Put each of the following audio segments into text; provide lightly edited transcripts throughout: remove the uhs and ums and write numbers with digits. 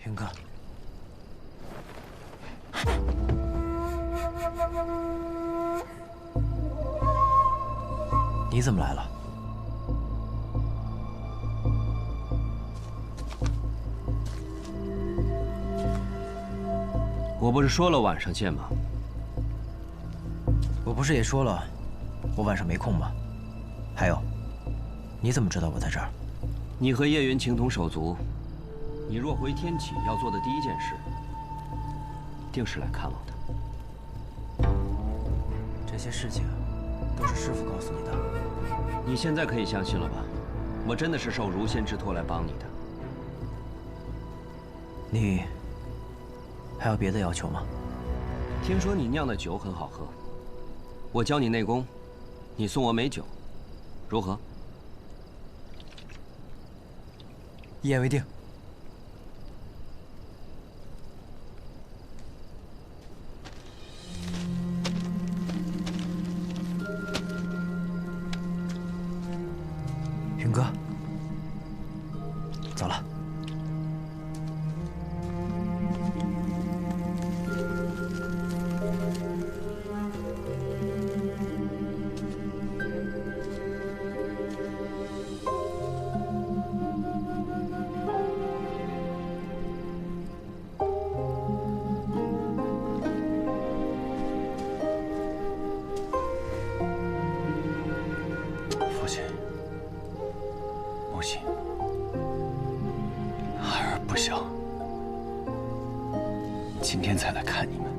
云哥，你怎么来了？我不是说了晚上见吗？我不是也说了，我晚上没空吗？还有，你怎么知道我在这儿？你和叶云情同手足，你若回天启要做的第一件事，定是来看我的。这些事情都是师父告诉你的。你现在可以相信了吧？我真的是受如仙之托来帮你的。你还有别的要求吗？听说你酿的酒很好喝，我教你内功，你送我美酒，如何？一言为定。云哥，走了。父亲，母亲，孩儿不想今天才来看你们。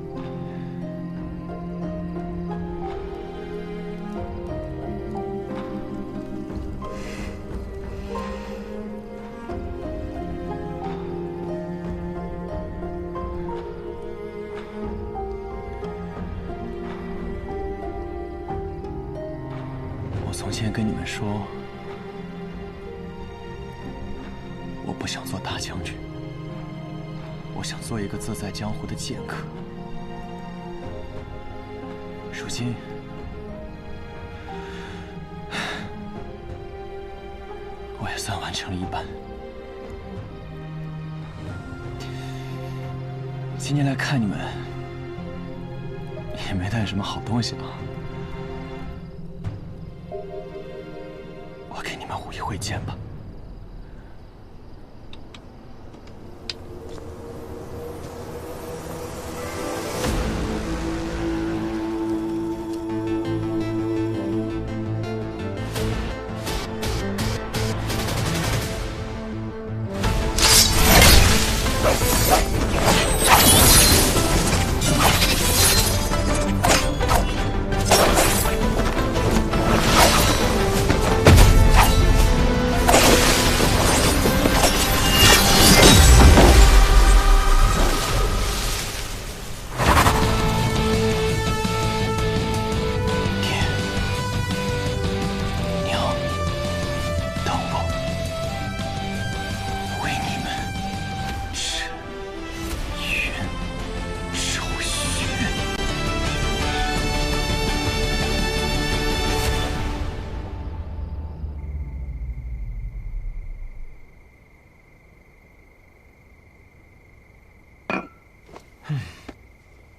我从前跟你们说，我不想做大将军，我想做一个自在江湖的剑客。如今，我也算完成了一半。今天来看你们，也没带什么好东西啊。我给你们舞一会剑吧。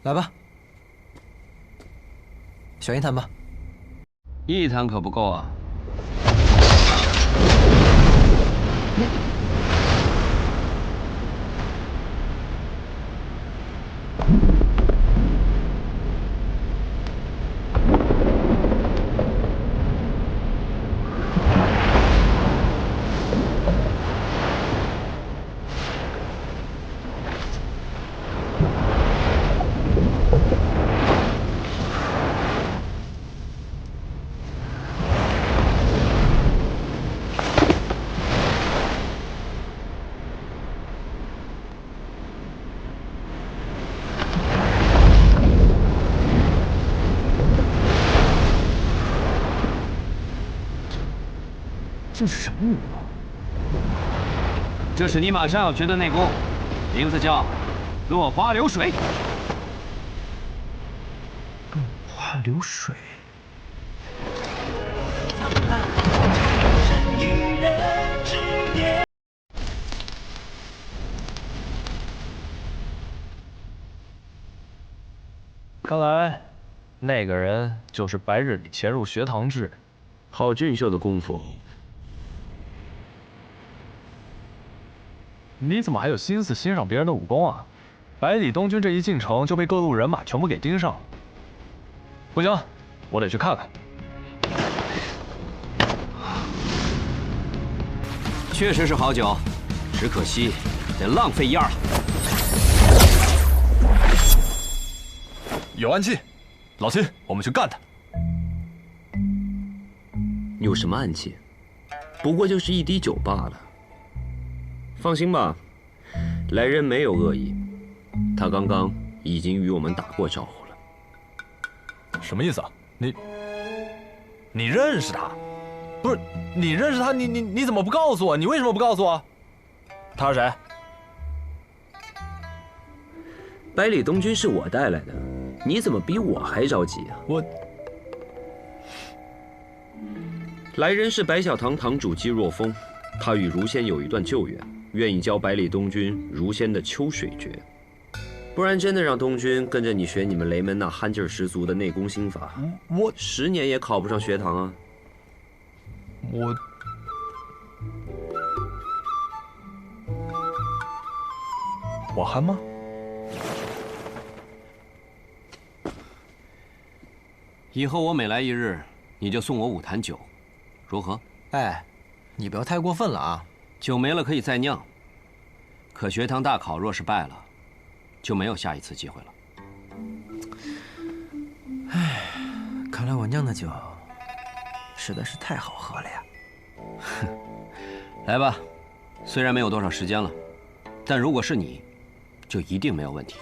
来吧，选一坛吧。一坛可不够啊。这是什么语啊？这是你马上要学的内功，名字叫落花流水。落花流水。看来那个人就是白日里潜入学堂之人。好俊秀的功夫，你怎么还有心思欣赏别人的武功啊？百里东军这一进城就被各路人马全部给盯上了。不行，我得去看看。确实是好酒，只可惜得浪费一二了。有暗器，老秦，我们去干他。有什么暗器？不过就是一滴酒罢了。放心吧，来人没有恶意，他刚刚已经与我们打过招呼了。什么意思啊？你认识他？不是，你认识他？你怎么不告诉我？你为什么不告诉我？他是谁？百里东军是我带来的，你怎么比我还着急啊？来人是白小堂堂主姬若风，他与如仙有一段旧缘，愿意教百里东军如仙的秋水诀。不然真的让东军跟着你学你们雷门那憨劲儿十足的内功心法，我10年也考不上学堂啊！我憨吗？以后我每来一日，你就送我5坛酒，如何？哎，你不要太过分了啊！酒没了可以再酿，可学堂大考若是败了，就没有下一次机会了。唉，看来我酿的酒实在是太好喝了呀！来吧，虽然没有多少时间了，但如果是你，就一定没有问题。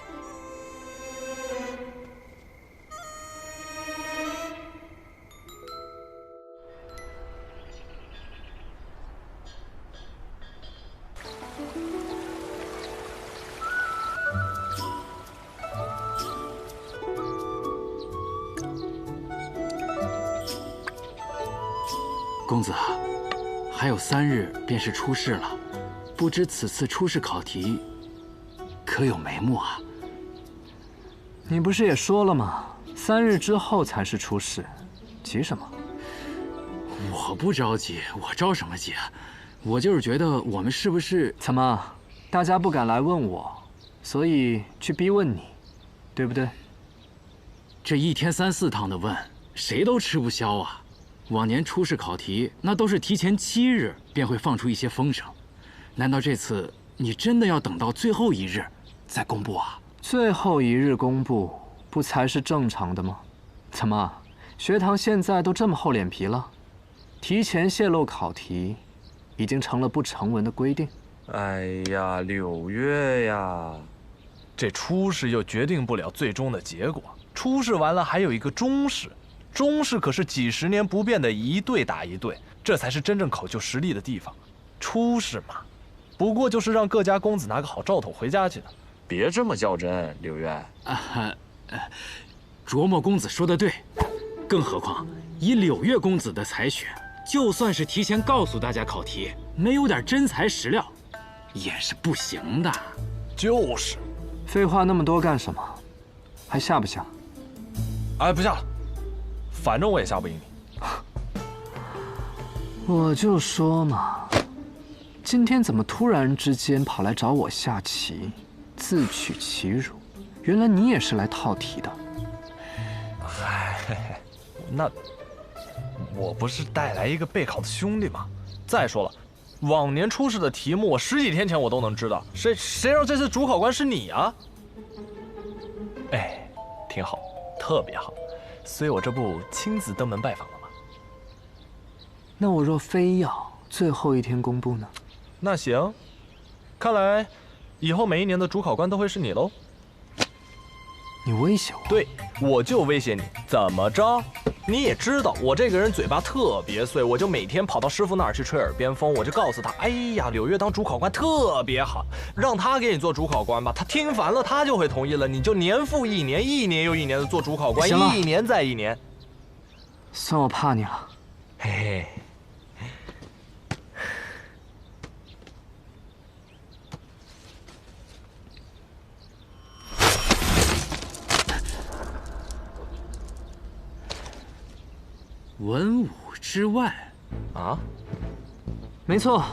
公子，还有3日便是出试了，不知此次出试考题可有眉目啊？你不是也说了吗？3日之后才是出试，急什么？我不着急，我着什么急啊？我就是觉得我们是不是……怎么，大家不敢来问我，所以去逼问你，对不对？这1天3、4趟的问，谁都吃不消啊。往年出试考题，那都是提前7日便会放出一些风声，难道这次你真的要等到最后1日再公布啊？最后1日公布，不才是正常的吗？怎么，学堂现在都这么厚脸皮了？提前泄露考题，已经成了不成文的规定。哎呀，6月呀，这初试又决定不了最终的结果，初试完了还有一个中试。中试可是几10年不变的1队打1队，这才是真正考究实力的地方。初试嘛，不过就是让各家公子拿个好兆头回家去的。别这么较真，6月。琢磨公子说的对，更何况以6月公子的才学，就算是提前告诉大家考题，没有点真材实料，也是不行的。就是，废话那么多干什么？还下不下？哎，不下了。反正我也下不赢你。我就说嘛，今天怎么突然之间跑来找我下棋，自取其辱？原来你也是来套题的。嗨，那我不是带来一个备考的兄弟吗？再说了，往年出试的题目，我10几天前我都能知道。谁让这次主考官是你啊？哎，挺好，特别好。所以我这不亲自登门拜访了吗？那我若非要最后1天公布呢？那行，看来以后每一年的主考官都会是你喽。你威胁我？对，我就威胁你，怎么着？你也知道我这个人嘴巴特别碎，我就每天跑到师傅那儿去吹耳边风，我就告诉他，哎呀，6月当主考官特别好，让他给你做主考官吧。他听烦了，他就会同意了，你就年复一年，1年又1年的做主考官，1年再1年。算我怕你了。嘿嘿。文武之外。啊？没错，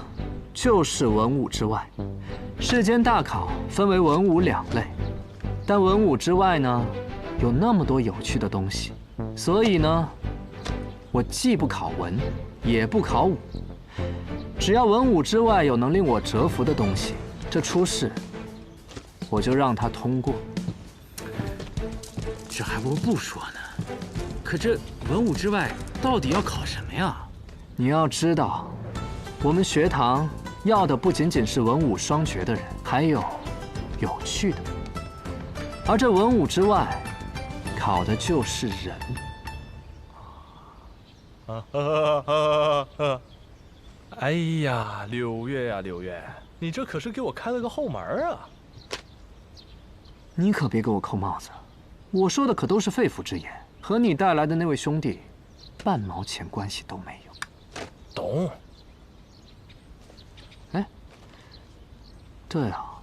就是文武之外。世间大考分为文武两类，但文武之外呢，有那么多有趣的东西，所以呢，我既不考文，也不考武。只要文武之外有能令我折服的东西，这初试我就让他通过。这还不说呢，可这文武之外到底要考什么呀？你要知道，我们学堂要的不仅仅是文武双绝的人，还有有趣的。而这文武之外，考的就是人。哎呀，柳月呀，柳月，你这可是给我开了个后门啊！你可别给我扣帽子，我说的可都是肺腑之言，和你带来的那位兄弟，半毛钱关系都没有。懂。哎，对啊，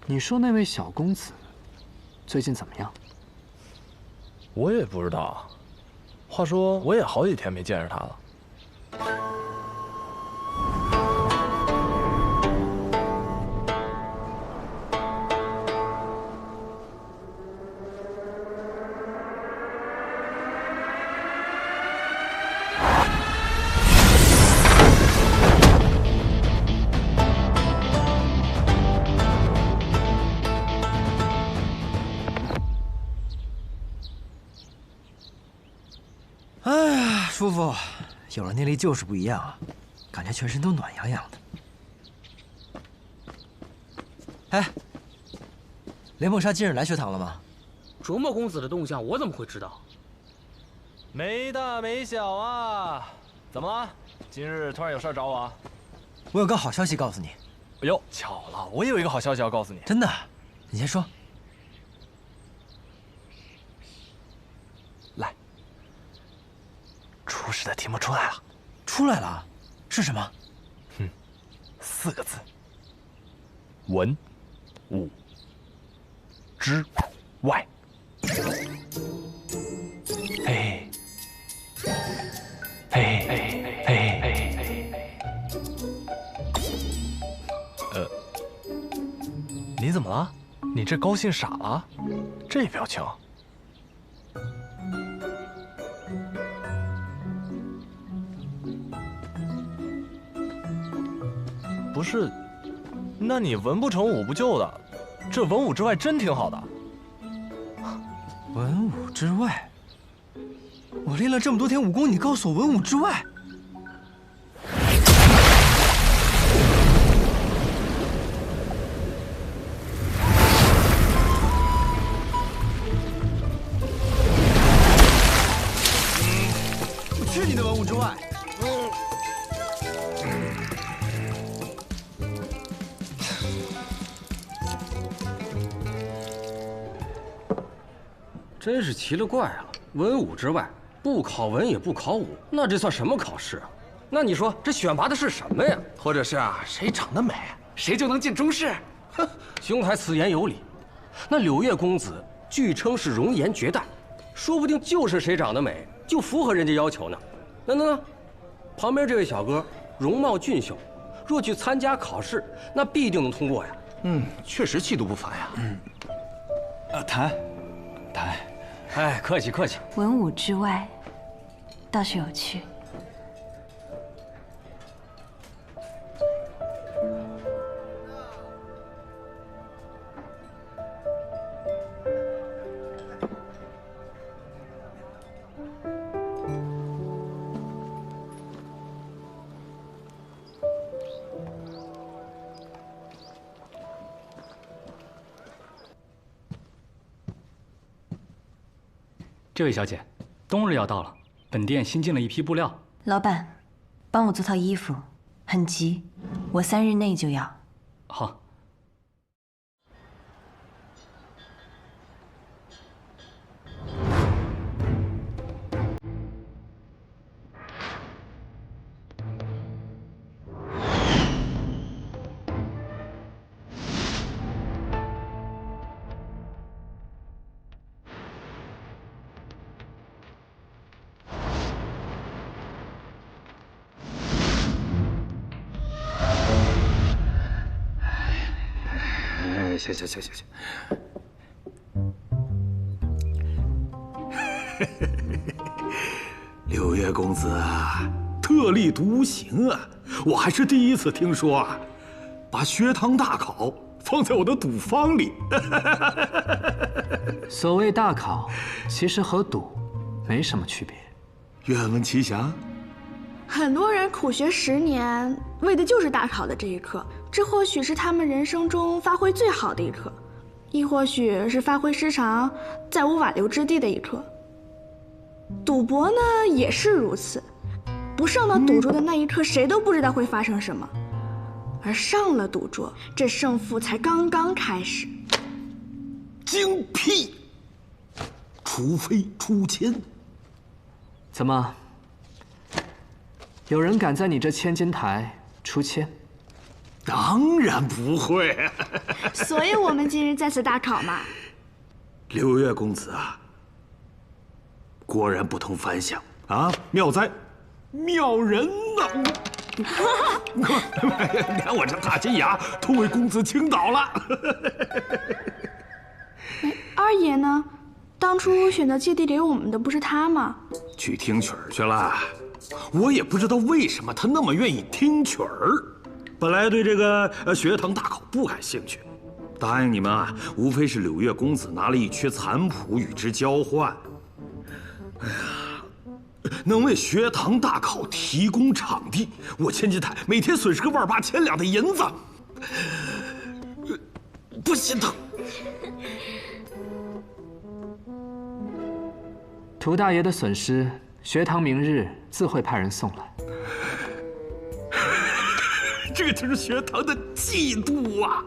你说那位小公子最近怎么样？我也不知道。话说，我也好几天没见着他了。哎呀，叔父，有了内力就是不一样啊，感觉全身都暖洋洋的。哎，雷梦莎今日来学堂了吗？卓墨公子的动向我怎么会知道？没大没小啊！怎么了？今日突然有事找我啊？我有个好消息告诉你。哎呦，巧了，我也有一个好消息要告诉你。真的？你先说。来，初试的题目出来了。出来了？是什么？4个字：文武之外。嘿，嘿，嘿，嘿，嘿，你怎么了？你这高兴傻了？这表情。不是，那你文不成武不就的，这文武之外真挺好的。文武之外？我练了这么多天武功，你告诉我文武之外？去你的文武之外！真是奇了怪了，文武之外，不考文也不考武，那这算什么考试啊？那你说这选拔的是什么呀？或者是谁长得美，谁就能进中试？哼，兄台此言有理。那柳月公子据称是容颜绝代，说不定就是谁长得美就符合人家要求呢。那，旁边这位小哥容貌俊秀，若去参加考试，那必定能通过呀。确实气度不凡呀。谈。哎，客气客气。文武之外，倒是有趣。这位小姐，冬日要到了，本店新进了一批布料。老板，帮我做套衣服，很急，我3日内就要。好。行。六月公子啊，特立独行啊！我还是第一次听说啊，把学堂大考放在我的赌坊里。所谓大考，其实和赌没什么区别。愿闻其详。很多人苦学10年，为的就是大考的这一刻。这或许是他们人生中发挥最好的一刻，亦或许是发挥失常、再无挽留之地的一刻。赌博呢，也是如此。不上到赌桌的那一刻，谁都不知道会发生什么；而上了赌桌，这胜负才刚刚开始。精辟！除非出千。怎么？有人敢在你这千金台出千？当然不会。所以我们今日在此大考嘛。六月公子啊，果然不同凡响啊！妙哉，妙人呐！连我这大金牙都为公子倾倒了。二爷呢？当初选择借地给我们的不是他吗？去听曲儿去了。我也不知道为什么他那么愿意听曲儿。本来对这个学堂大考不感兴趣，答应你们啊，无非是柳月公子拿了一阙残谱与之交换。哎呀，能为学堂大考提供场地，我千金台每天损失个1.8千两的银子，不心疼。涂大爷的损失，学堂明日自会派人送来。这就是学堂的嫉妒啊！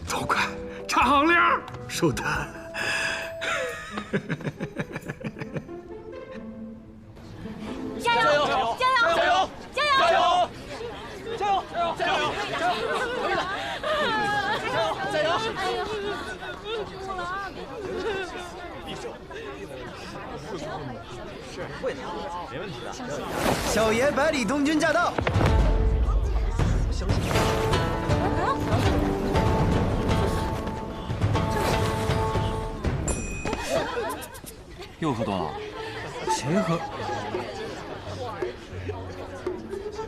都快唱行亮，收单。加油！加油！加油！加油！加油！加油！加油！加油！可以了！加油！加油！哎呦，输了啊！是会的，没问题的。小爷百里东军驾到！相信又喝多了？谁喝？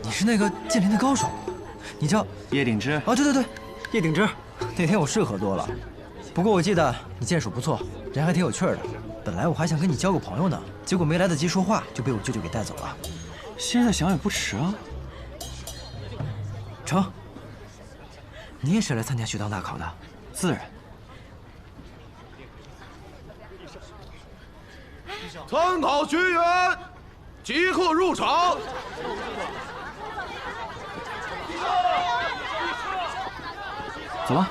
你是那个剑林的高手，你叫叶鼎之。哦，对，叶鼎之。那天我是喝多了，不过我记得你剑术不错，人还挺有趣的。本来我还想跟你交个朋友呢，结果没来得及说话，就被我舅舅给带走了。现在想也不迟啊。成，你也是来参加学堂大考的？自然。参考学员即刻入场。走吧。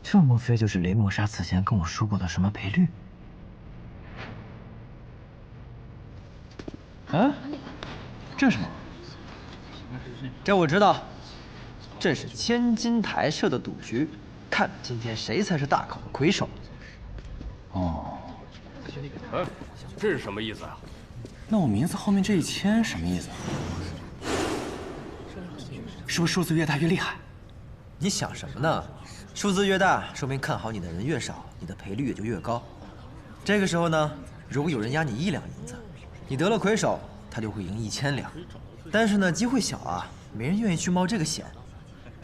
这莫非就是雷莫莎此前跟我说过的什么赔率？啊，这是什么？这我知道，这是千金台设的赌局，看今天谁才是大考的魁首。哦，这是什么意思啊？那我名字后面这1000什么意思？是不是数字越大越厉害？你想什么呢？数字越大，说明看好你的人越少，你的赔率也就越高。这个时候呢，如果有人押你1两银子，你得了魁首，他就会赢1000两。但是呢，机会小啊，没人愿意去冒这个险。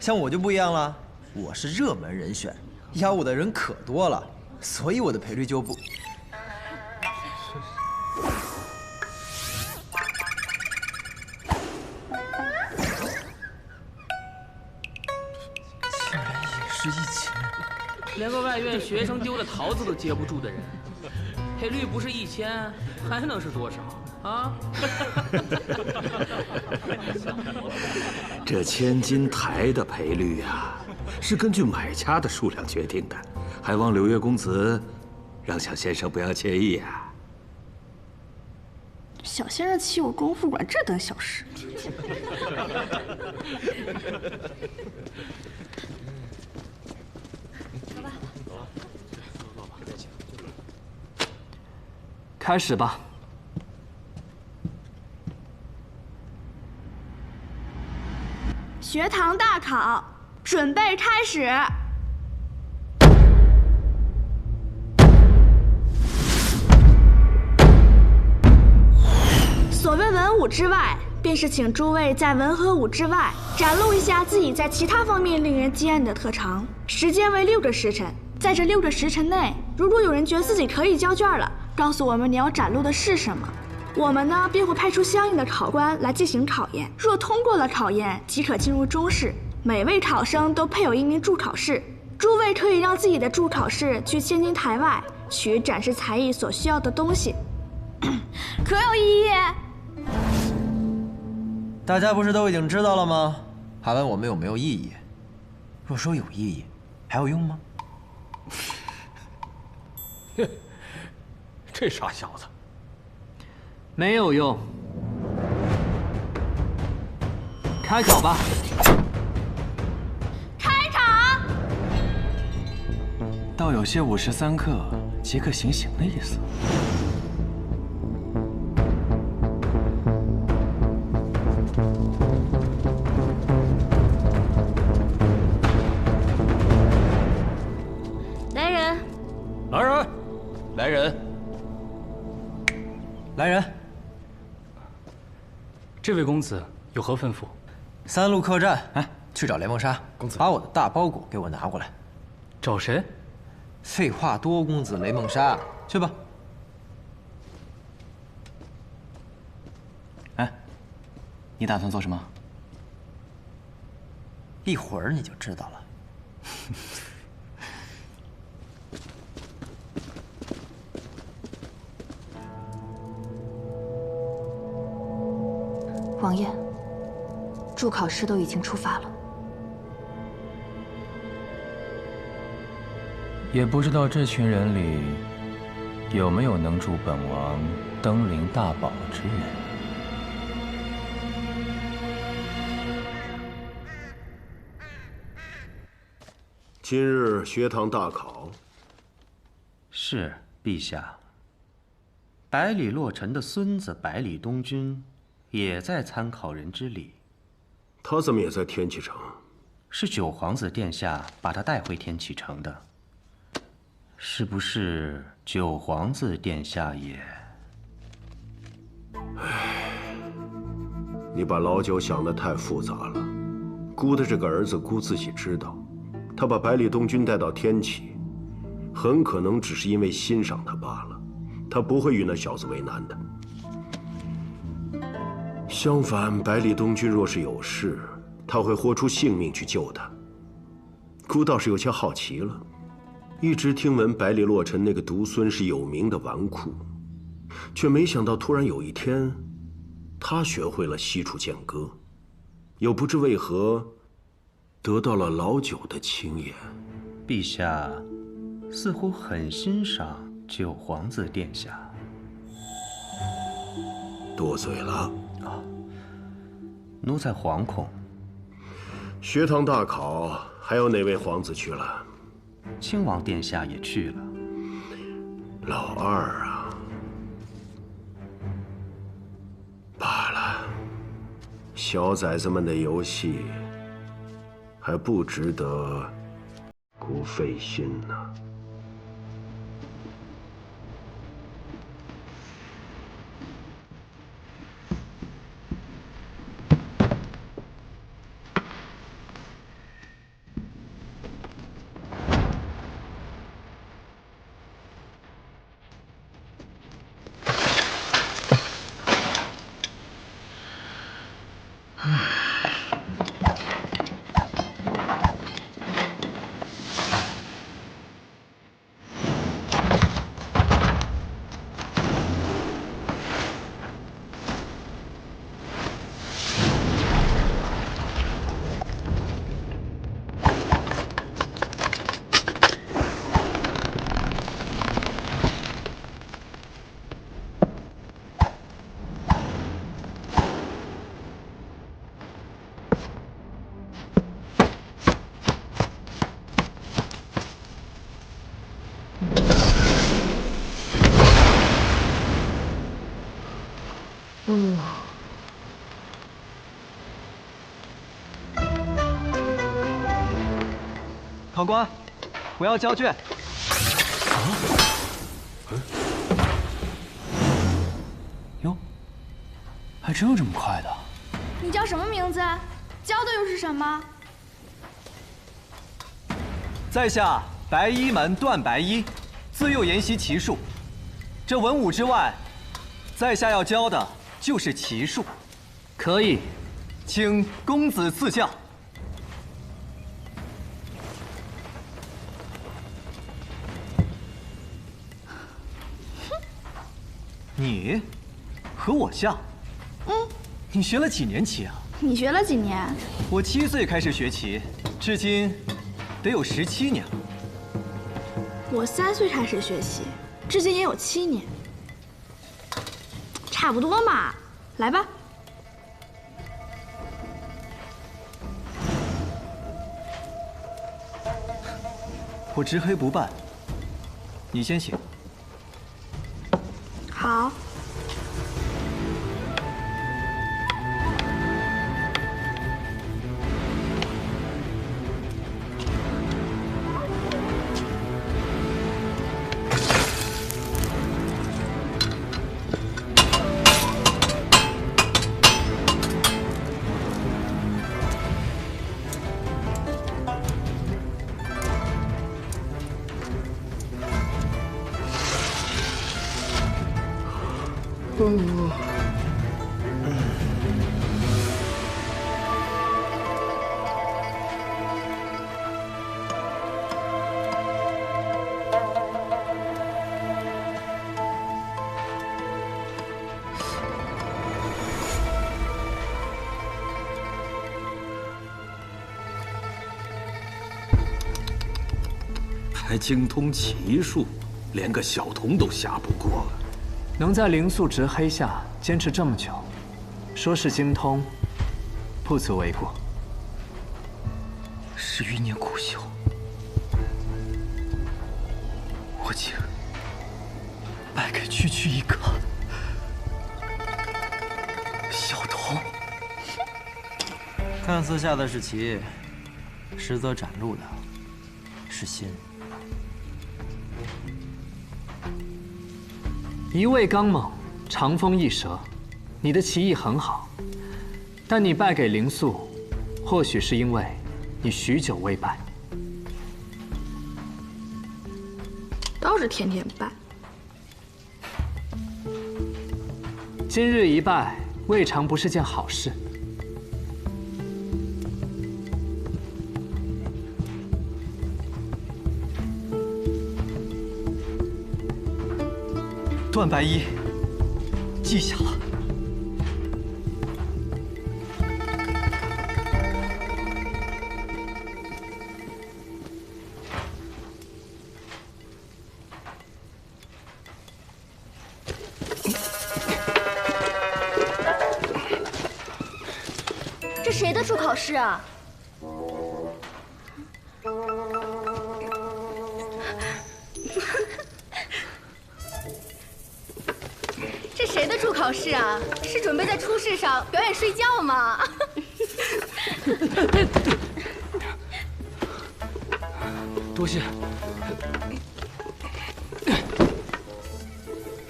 像我就不一样了，我是热门人选，押我的人可多了，所以我的赔率就不。竟然也是1000。连个外院学生丢了桃子都接不住的人，赔率不是1000，还能是多少？啊！这千金台的赔率呀，是根据买家的数量决定的，还望柳月公子让小先生不要介意啊。小先生欺我功夫馆这等小事。开始吧。学堂大考，准备开始。所谓文武之外，便是请诸位在文和武之外，展露一下自己在其他方面令人惊艳的特长。时间为6个时辰，在这6个时辰内，如果有人觉得自己可以交卷了，告诉我们你要展露的是什么，我们呢便会派出相应的考官来进行考验。若通过了考验，即可进入中试。每位考生都配有一名助考士，诸位可以让自己的助考士去千金台外取展示才艺所需要的东西，可有异议？大家不是都已经知道了吗？还问我们有没有异议？若说有异议，还有用吗？这傻小子，没有用。开考吧。开场。倒有些午时3刻即刻行刑的意思。来人！来人！来人！来人！这位公子有何吩咐？3路客栈，哎，去找雷梦莎，公子把我的大包裹给我拿过来。找谁？废话多，公子雷梦莎，去吧。哎，你打算做什么？一会儿你就知道了。王爷，助考师都已经出发了。也不知道这群人里有没有能助本王登临大宝之人。今日学堂大考。是陛下。百里洛尘的孙子百里东君也在参考人之里。他怎么也在天启城？是九皇子殿下把他带回天启城的。是不是九皇子殿下也？你把老九想得太复杂了。姑的这个儿子，姑自己知道，他把百里东君带到天启，很可能只是因为欣赏他罢了，他不会与那小子为难的。相反，百里东君若是有事，他会豁出性命去救他。姑倒是有些好奇了。一直听闻百里洛尘那个独孙是有名的纨绔，却没想到突然有一天，他学会了西楚剑歌，又不知为何得到了老九的青眼。陛下似乎很欣赏九皇子殿下。多嘴了。奴才惶恐。学堂大考还有哪位皇子去了？亲王殿下也去了。老二啊，罢了，小崽子们的游戏还不值得姑费心呢。考官，我要交卷。哟，还真有这么快的？你叫什么名字？教的又是什么？在下白衣门段白衣，自幼研习骑术。这文武之外，在下要教的就是骑术。可以，请公子赐教。你和我像。你学了几年棋啊？你学了几年？我7岁开始学棋，至今得有17年了。我3岁开始学习，至今也有7年，差不多嘛。来吧。我执黑不办，你先请。好。还精通骑术，连个小童都下不过。能在灵素执黑下坚持这么久，说是精通，不足为过。11年苦修，我竟败给区区一个小童。看似下的是棋，实则展露的是心。一味刚猛，长风一蛇，你的棋艺很好，但你败给灵素，或许是因为你许久未败。倒是天天败。今日一败，未尝不是件好事。段白衣，记下了。这谁的出考试啊？这谁的出考试啊？是准备在初试上表演睡觉吗？多谢。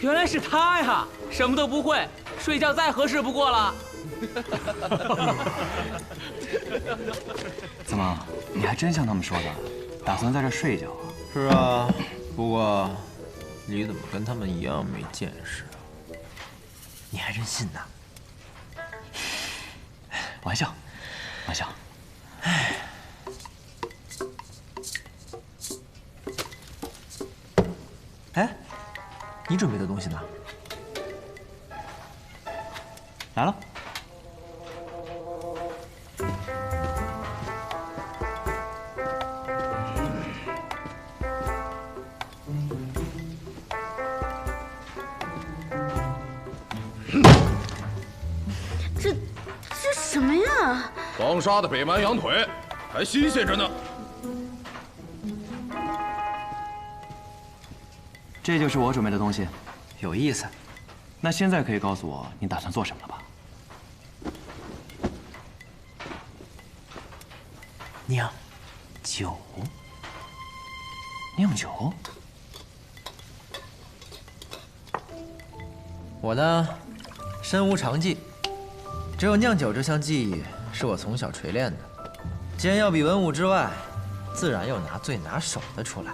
原来是他呀！什么都不会，睡觉再合适不过了。怎么，你还真像他们说的，打算在这睡一觉啊？是啊，不过你怎么跟他们一样没见识啊？你还真信呐？玩笑，玩笑。哎，你准备的东西呢？来了。这什么呀？刚杀的北蛮羊腿，还新鲜着呢。这就是我准备的东西，有意思。那现在可以告诉我你打算做什么了吧？酿酒。酿酒？我呢，身无长技，只有酿酒这项技艺是我从小锤炼的。既然要比文武之外，自然要拿最拿手的出来。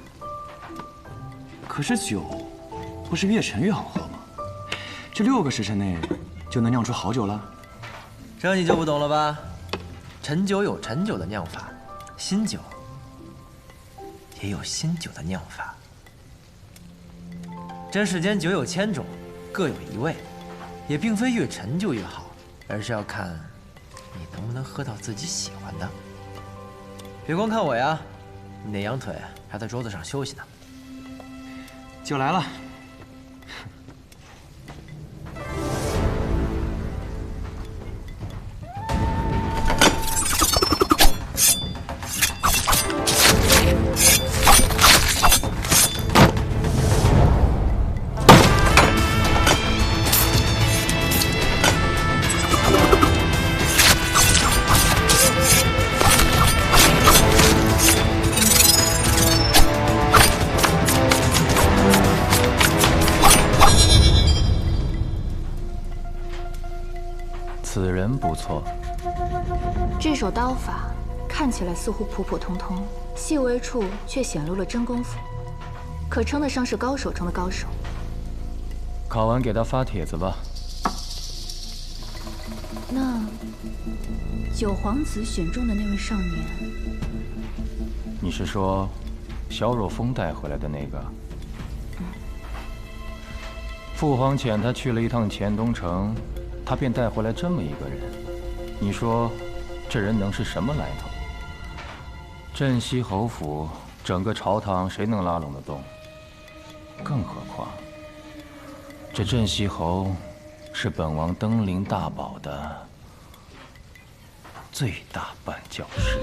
可是酒不是越陈越好喝吗？这6个时辰内就能酿出好酒了？这你就不懂了吧？陈酒有陈酒的酿法，新酒也有新酒的酿法。这世间酒有千种，各有一味，也并非越陈就越好，而是要看你能不能喝到自己喜欢的。别光看我呀，你那羊腿还在桌子上休息呢。酒来了。此人不错。这手刀法看起来似乎普普通通，细微处却显露了真功夫，可称得上是高手中的高手。考完给他发帖子吧。那九皇子选中的那位少年，你是说萧若风带回来的那个？父皇遣他去了一趟黔东城，他便带回来这么一个人。你说，这人能是什么来头？镇西侯府整个朝堂谁能拉拢得动？更何况，这镇西侯是本王登临大宝的最大绊脚石。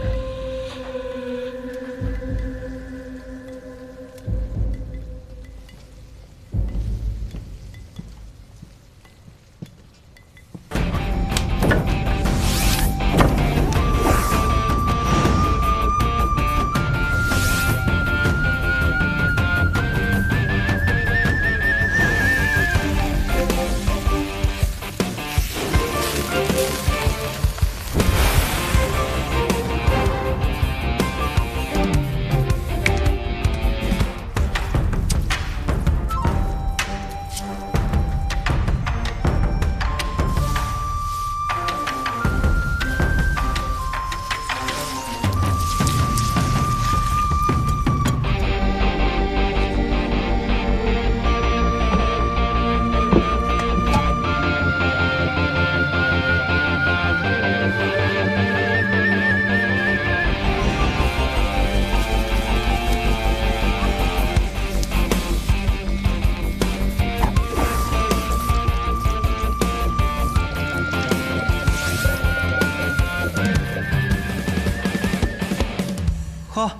嚯，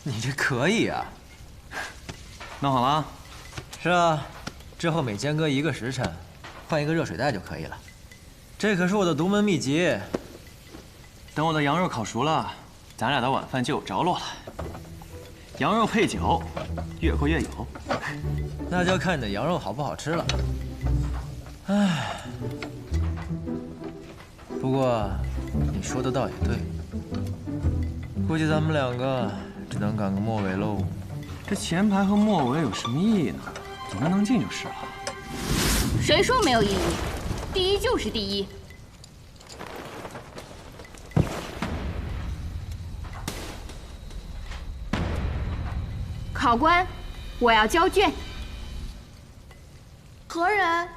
你这可以啊！弄好了？是啊，之后每间隔1个时辰，换一个热水袋就可以了。这可是我的独门秘籍。等我的羊肉烤熟了，咱俩的晚饭就有着落了。羊肉配酒，越过越有。那就要看你的羊肉好不好吃了。唉，不过你说的倒也对，估计咱们2个只能赶个末尾喽。这前排和末尾有什么意义呢？总之能进就是了。谁说没有意义？第一就是第一。考官，我要交卷。何人？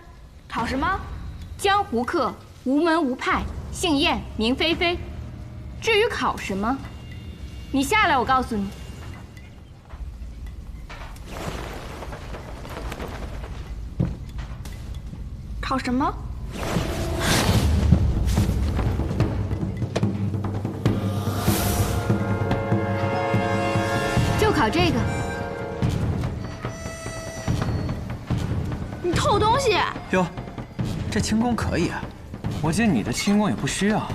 考什么？江湖客，无门无派，姓燕，名菲菲。至于考什么，你下来，我告诉你。考什么？就考这个。你偷东西。哟，这轻功可以啊。我见你的轻功也不虚啊。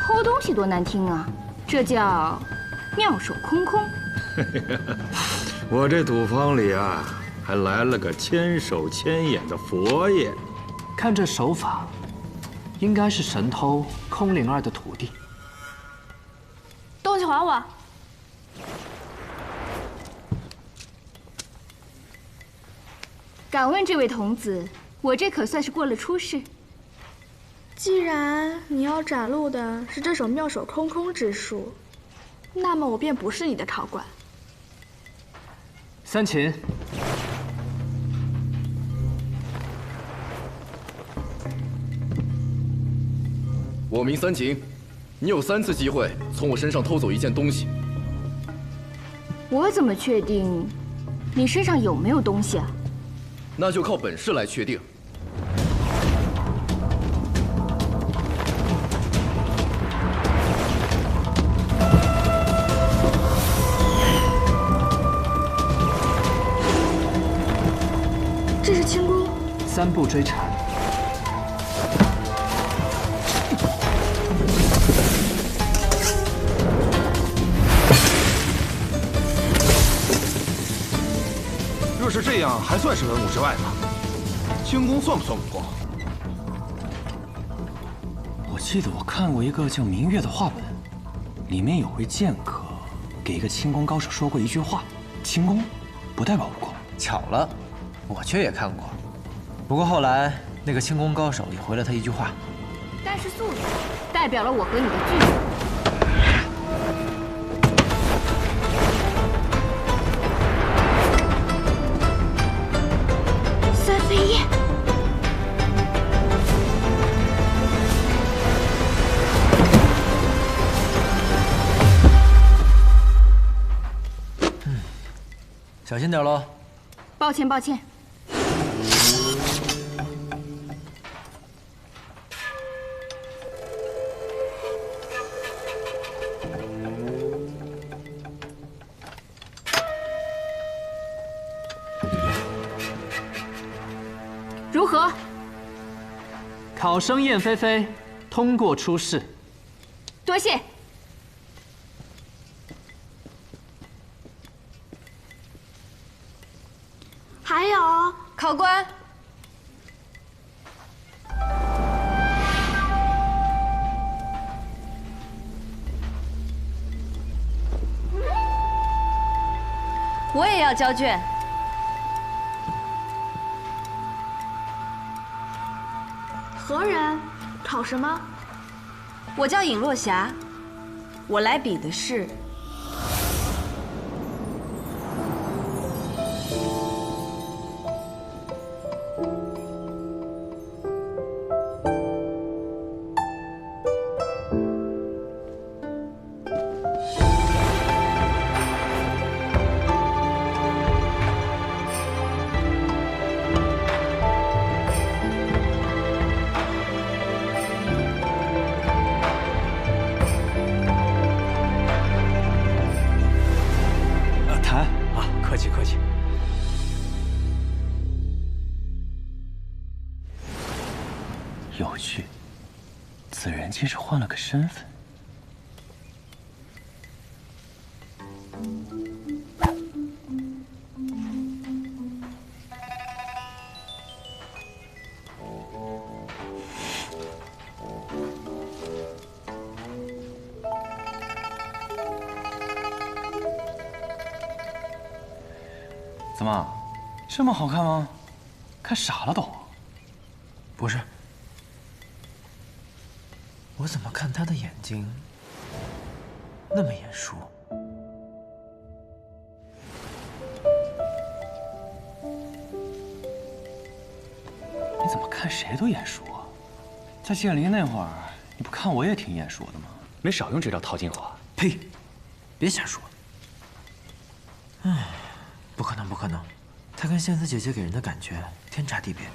偷东西多难听啊，这叫妙手空空。我这土方里啊，还来了个千手千眼的佛爷。看这手法，应该是神偷空灵儿的徒弟。东西还我！敢问这位童子，我这可算是过了出世。既然你要展露的是这手妙手空空之术，那么我便不是你的考官。三秦，我名三秦，你有3次机会从我身上偷走一件东西。我怎么确定你身上有没有东西啊？那就靠本事来确定。这是轻功，3步追缠。若是这样，还算是文武之外吗？轻功算不算武功？我记得我看过一个叫《明月》的画本，里面有位剑客给一个轻功高手说过一句话：轻功不代表武功。巧了，我却也看过。不过后来那个轻功高手也回了他一句话：但是速度代表了我和你的距离。三飞燕。小心点喽。抱歉，抱歉。如何？考生燕飞飞通过出试。多谢。还有，考官，我也要交卷。何人？考什么？我叫尹落霞，我来比的是。有趣，此人竟是换了个身份。怎么，这么好看吗？看傻了都。不是。我怎么看他的眼睛那么眼熟？你怎么看谁都眼熟啊？在剑林那会儿，你不看我也挺眼熟的吗？没少用这招套近乎。呸！别瞎说。不可能，不可能，他跟仙子姐姐给人的感觉天差地别。